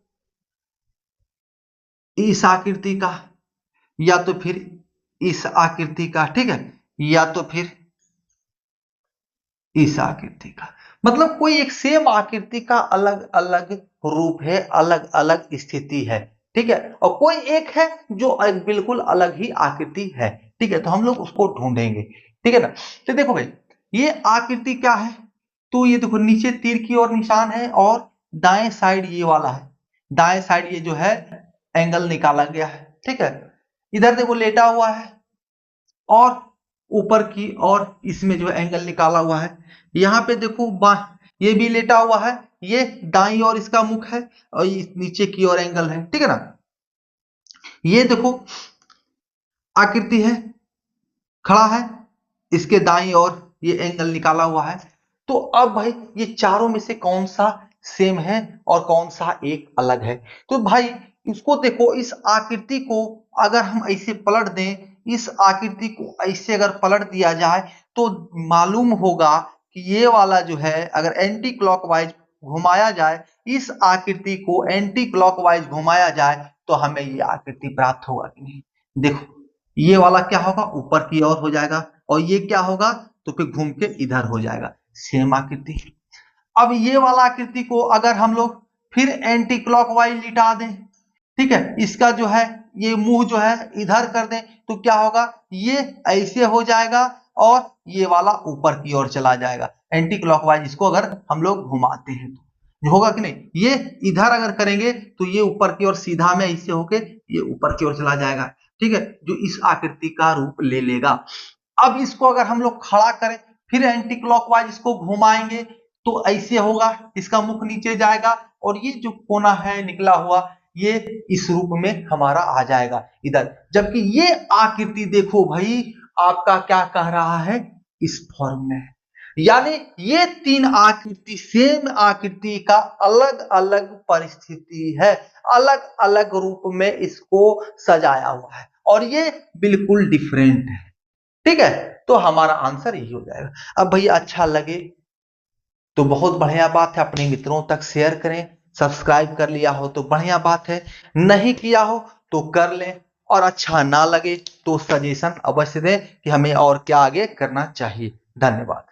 इस आकृति का, या तो फिर इस आकृति का। ठीक है, या तो फिर इस आकृति का, मतलब कोई एक सेम आकृति का अलग अलग रूप है, अलग अलग स्थिति है। ठीक है, और कोई एक है जो एक बिल्कुल अलग ही आकृति है। ठीक है, तो हम लोग उसको ढूंढेंगे। ठीक है ना, तो देखो भाई ये आकृति क्या है, तो ये देखो नीचे तीर की ओर निशान है, और दाएं साइड ये वाला है, दाएं साइड ये जो है एंगल निकाला गया है। ठीक है, इधर देखो लेटा हुआ है, और ऊपर की और इसमें जो एंगल निकाला हुआ है। यहाँ पे देखो ये भी लेटा हुआ है, ये दाईं ओर इसका मुख है, और इस नीचे की ओर एंगल है। ठीक है ना, ये देखो आकृति है, खड़ा है, इसके दाईं ओर ये एंगल निकाला हुआ है। तो अब भाई ये चारों में से कौन सा सेम है और कौन सा एक अलग है, तो भाई इसको देखो, इस आकृति को अगर हम ऐसे पलट दें, इस आकृति को ऐसे अगर पलट दिया जाए, तो मालूम होगा कि ये वाला जो है अगर एंटी क्लॉकवाइज घुमाया जाए, इस आकृति को एंटी क्लॉकवाइज घुमाया जाए तो हमें ये आकृति प्राप्त होगा कि नहीं। देखो ये वाला क्या होगा, ऊपर की ओर हो जाएगा, और ये क्या होगा तो फिर घूम के इधर हो जाएगा, सेम आकृति। अब ये वाला आकृति को अगर हम लोग फिर एंटी क्लॉकवाइज लिटा दें, ठीक है, इसका जो है ये मुंह जो है इधर कर दें तो क्या होगा, ये ऐसे हो जाएगा और ये वाला ऊपर की ओर चला जाएगा। एंटी क्लॉकवाइज इसको अगर हम लोग घुमाते हैं तो होगा कि नहीं। ये इधर अगर करेंगे तो ये ऊपर की ओर सीधा में ऐसे होके ये ऊपर की ओर चला जाएगा, ठीक है, जो इस आकृति का रूप ले लेगा। अब इसको अगर हम लोग खड़ा करें, फिर एंटी क्लॉकवाइज इसको घुमाएंगे तो ऐसे होगा, इसका मुख नीचे जाएगा और ये जो कोना है निकला हुआ ये इस रूप में हमारा आ जाएगा इधर। जबकि ये आकृति देखो भाई आपका क्या कह रहा है, इस फॉर्म में है। यानी ये तीन आकृति सेम आकृति का अलग अलग परिस्थिति है, अलग अलग रूप में इसको सजाया हुआ है और ये बिल्कुल डिफरेंट है, ठीक है। तो हमारा आंसर यही हो जाएगा। अब भैया अच्छा लगे तो बहुत बढ़िया बात है, अपने मित्रों तक शेयर करें, सब्सक्राइब कर लिया हो तो बढ़िया बात है, नहीं किया हो तो कर लें, और अच्छा ना लगे तो सजेशन अवश्य दें कि हमें और क्या आगे करना चाहिए। धन्यवाद।